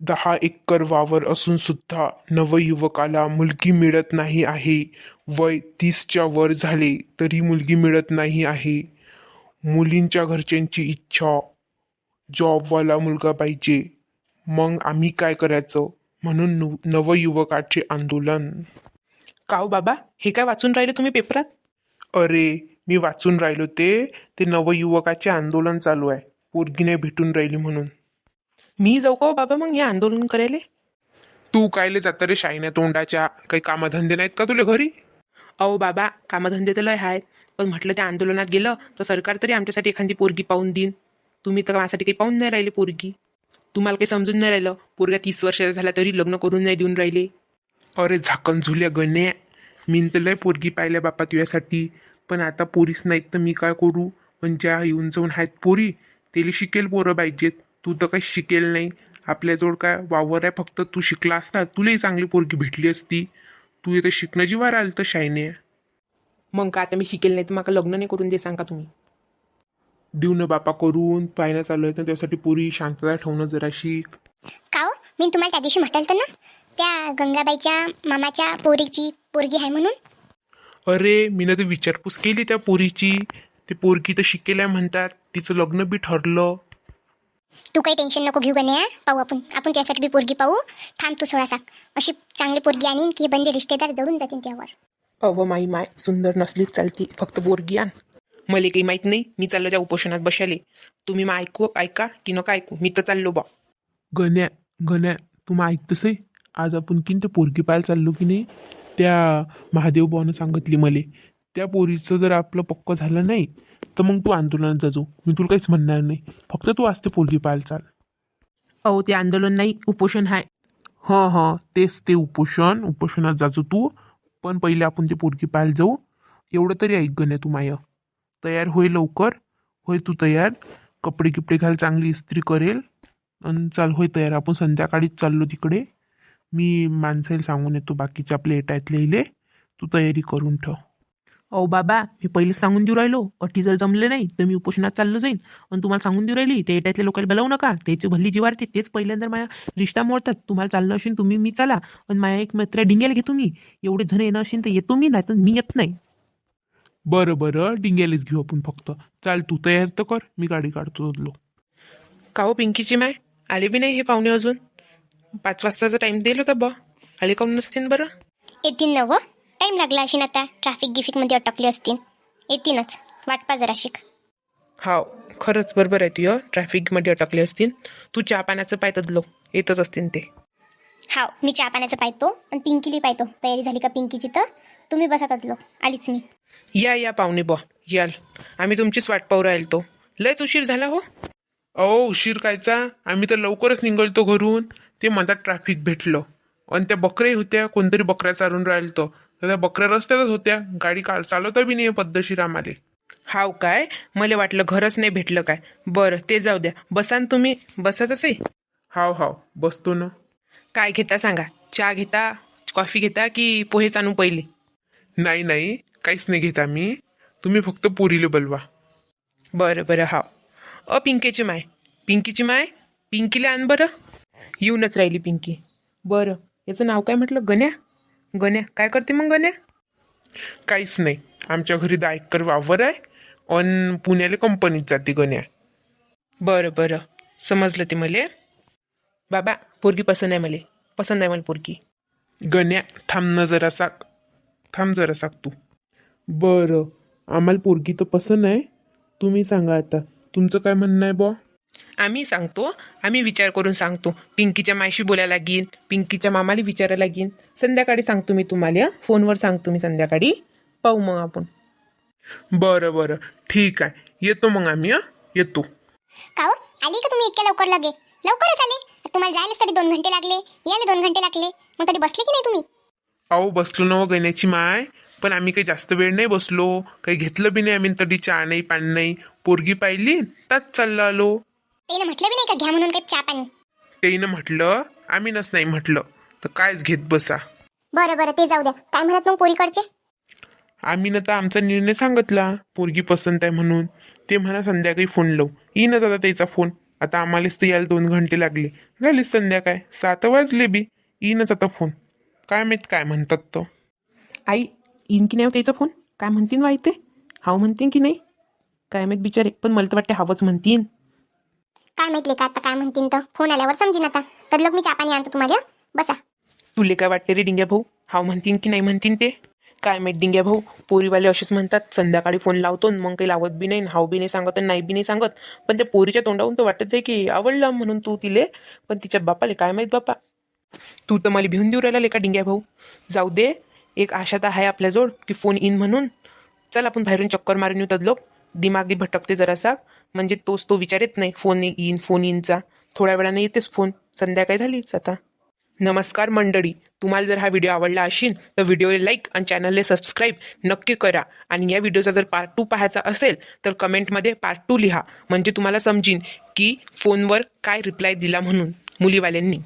10 acre वावर असून सुद्धा नवयुवकाला मुलगी मिळत नाही आहे. वय 30च्या वर झाले तरी मुलगी मिळत नाही आहे. मुलींच्या घरच्यांची इच्छा जॉबवाला मुलगा पाहिजे. मग आम्ही काय करायचं? म्हणून नवयुवकाचे आंदोलन. का हो बाबा, हे काय वाचून राहिले तुम्ही पेपरात? अरे, मी वाचून राहिलो ते नवयुवकाचे आंदोलन चालू आहे. पोरगी नाही भेटून राहिली म्हणून. मी जाऊ का हो बाबा मग हे आंदोलन करायला? तू कायले जाता रे शायन्या तोंडाच्या? काही कामधंदे नाहीत का तुला घरी? अहो बाबा, कामधंदे तर लय आहेत, पण म्हटलं त्या आंदोलनात गेलं तर सरकार तरी आमच्यासाठी एखादी पोरगी पाहून देईन. तुम्ही तर माझ्यासाठी काही पाहून नाही राहिले पोरगी. तुम्हाला काही समजून नाही राहिलं. पोरगा 30 वर्षाचा झाला तरी लग्न करून नाही देऊन राहिले. अरे झाकण झुल्या गण्या, मी तर लय पोरगी पाहिल्या बापा तुझ्यासाठी. पण आता पोरीच नाहीत तर मी काय करू? पण ज्या येऊन जाऊन आहेत पोरी, तेली शिकेल पोरं पाहिजेत. तू तर काही शिकेल नाही. आपल्याजवळ काय वावर आहे? फक्त तू शिकला असता तुलाही चांगली पोरगी भेटली असती. तू इथं शिकणं जीवावर आलं तर शायने. मग का आता मी शिकेल नाही तर मला लग्न नाही करून दे सांगा तुम्ही? देऊ ना बापा करून. पाहिणं चालू आहे तर त्यासाठी पोरी शांतता ठेवणं जरा शिक. का हो, मी तुम्हाला त्या दिवशी म्हटलं होतं ना त्या गंगाबाईच्या मामाच्या पोरीची पोरगी आहे म्हणून. अरे मी ना ते विचारपूस केली त्या पोरीची. ते पोरगी तर शिकेल आहे म्हणतात. तिचं लग्न बी ठरलं. तू काही टेन्शन नको घेऊ गण्या, पाहू आपण त्यासाठी बी पोरगी पाहू. थांब तू थोडासा, अशी चांगली पोरगी आणीन की म्हणजे रिश्तेदार जळून जातील त्यावर. अव माई माय, सुंदर नसलीच चालती, फक्त पोरगी आण. मला काही माहीत नाही, मी चाललो त्या उपोषणात बसाले. तुम्ही मग ऐका की नका ऐकू, मी तर चाललो बा. गण्या गण्या, तू मग ऐकतस आहे. आज आपण की ते पोरगी पाहायला चाललो की नाही, त्या महादेव भावानं सांगितली मले. त्या पोरीचं जर आपलं पक्क झालं नाही तर मग तू आंदोलनात जाजो. मी तुला काहीच म्हणणार नाही. फक्त तू आज ते पोरगी पाहायला चाल. अहो ते आंदोलन नाही, उपोषण आहे. हां तेच ते उपोषणात जाजो तू. पण पहिले आपण ते पोरगी पाहायला जाऊ. एवढं तरी ऐक गण्या तू माय. तयार होय लवकर. होय तू तयार. कपडे गिपडे घाल, चांगली इस्त्री करेल आणि चाल होय तयार. आपण संध्याकाळीच चाललो तिकडे. मी माणसाला सांगून येतो बाकीच्या आपल्या येत लिहिले. तू तयारी करून ठेव. अहो बाबा, मी पहिले सांगून देऊ राहिलो, अटी जर जमले नाही तर मी उपोषणात चाललो जाईन. आणि तुम्हाला सांगून देऊ राहिली ते एटातल्या लोकांना बोलावू नका. त्याची भल्ली जिवारते. तेच पहिल्यांदा माझ्या रिश्ता मोडतात. तुम्हाला चाललं असेल तुम्ही मी चला. आणि माझ्या एक मित्र डिंग्याला घेतो मी. एवढे जण येणं असेल तर येतो मी, नाही तर मी येत नाही. बरं डिंग्यालीच घेऊ आपण फक्त. चाल तू तयार तर कर, मी गाडी काढतो लोक. का हो पिंकीची माय, आले बी नाही हे पाहुणे अजून? 5 वाजताचा टाइम दिला होता बा. आले काऊन नसतील बरं? येतील ना व, टाईम लागला असेल आता. ट्रॅफिकमध्ये अटकले असतील. येतीलच, वाट पा जरा शिक. हाव, खरंच बरोबर आहे तुझं. ट्रॅफिकमध्ये अटकले असतील. तू चहा पाण्याचं पाहतच लोक येतच असतील ते. हाव, मी चहा पाण्याचं पाहतो आणि पिंकीली पाहतो. तयारी झाली का पिंकीची? तर तुम्ही बसतात लोक, आलीच मी. या पाहुणे बा, याल. आम्ही तुमचीच वाट पाहू राहिलो. लयच उशीर झाला हो. उशीर कायचा? आम्ही तर लवकरच निघालतो घरून. ते म्हणतात ट्रॅफिक भेटलं. आणि त्या बकऱ्या होत्या, कोणतरी बकऱ्या चालून राहिलतो. तर त्या बकऱ्या रस्त्यातच होत्या. गाडी चालवता बी नाही पद्धतशीर आम्हाला. हाव काय? मला वाटलं घरच नाही भेटलं काय. बरं ते जाऊ द्या. बसान तुम्ही, बसतच आहे. हाव बसतो ना. काय घेता सांगा? चहा घेता, कॉफी घेता की पोहेच आणू पहिले? नाही काहीच नाही घेत आम्ही. तुम्ही फक्त पोरीले बोलवा. बरं हाव. पिंकीची माय पिंकीला आण बरं. येऊनच राहिली पिंकी. बरं, याचं नाव काय म्हटलं? गण्या काय करते मग गण्या? काहीच नाही. आमच्या घरी 10 एकर वावर आहे. आणि पुण्याला कंपनीत जाते गण्या. बरं समजलं ते मले. बाबा, पोरगी पसंत आहे मला पोरगी. गण्या थांब जरा साक तू. बरं, आम्हाला पोरगी तर पसंत आहे. तुम्ही सांगा आता तुमचं काय म्हणणं आहे बॉ? आम्ही विचार करून सांगतो. पिंकीच्या मायशी बोलायला लागीन, पिंकीच्या मामाला विचारायला लागीन. संध्याकाळी सांगतो मी तुम्हाला. फोनवर सांगतो मी संध्याकाळी. पाहू मग आपण. बरं ठीक आहे. येतो मग आम्ही. येतो. का हो, आली का तुम्ही इतक्या लवकर? लवकरच आले. तुम्हाला जायलाच तरी 2 घंटे लागले, यायला 2 घंटे लागले. मग तरी बसले की नाही तुम्ही? बसलो ना गण्याची माय. पण आम्ही काही जास्त वेळ नाही बसलो. काही घेतलं बी नाही आम्ही. तरी चहा नाही, पाणी नाही. पोरगी पाहिली त्यात चाललो आलो. त्याने म्हटलं बी नाही का घ्या म्हणून काही चहा पाणी? त्याईनं म्हटलं, आम्ही नाही म्हटलं तर कायच घेत बसा. बरं ते जाऊ द्या. काय म्हणत मग पोरीकडचे? आम्ही ना तर आमचा निर्णय सांगितला. पोरगी पसंत आहे म्हणून. ते म्हणा संध्याकाळी फोन लावू. येईनच आता त्याचा फोन. आता आम्हालाच तर यायला 2 घंटे लागले. झाली संध्याकाळ, 7 वाजले बी. येईनच आता फोन. काय माहित काय म्हणतात तो. आई येईन की नाही हो त्याचा फोन? काय म्हणतीन माहिती हाव म्हणतीन की नाही काय माहीत बिचारे, पण मला तर वाटते हावच म्हणतीन. काय माहिती का आता काय म्हणतीन तर फोन आल्यावर समजीन आता. तर लोक मी चहा पाणी आणतो तुम्हाला. बसा. तुले काय वाटते रे डिंग्या भाऊ, हाव म्हणतीन की नाही म्हणतीन ते? काय माहीत डिंग्या भाऊ, पोरीवाले असेच म्हणतात, संध्याकाळी फोन लावतो न मग काही लावत बी नाही, हाव बी नाही सांगत आणि नाही बी नाही सांगत. पण त्या पोरीच्या तोंडावरून तर वाटत जाई की आवडलं म्हणून तू तिले, पण तिच्या बापाले काय माहीत बापा. तू तर मला भिवून देऊ राहिला का डिंग्या भाऊ. जाऊ दे, एक आशा तर आहे आपल्याजवळ की फोन येईन म्हणून. चल आपण बाहेरून चक्कर मारून येऊ तदलोक. दिमागी भटकते जरासा, म्हणजे तोच तो विचार येत नाही फोन येईनचा. थोड्या वेळाने येतेच फोन, संध्याकाळी झालीच आता. नमस्कार मंडळी, तुम्हाला जर हा व्हिडिओ आवडला असेल तर व्हिडिओला लाईक आणि चॅनलला सबस्क्राईब नक्की करा. आणि या व्हिडिओचा जर पार्ट 2 पाहायचा असेल तर कमेंटमध्ये पार्ट 2 लिहा, म्हणजे तुम्हाला समजीन की फोनवर काय रिप्लाय दिला म्हणून मुलीवाल्यांनी.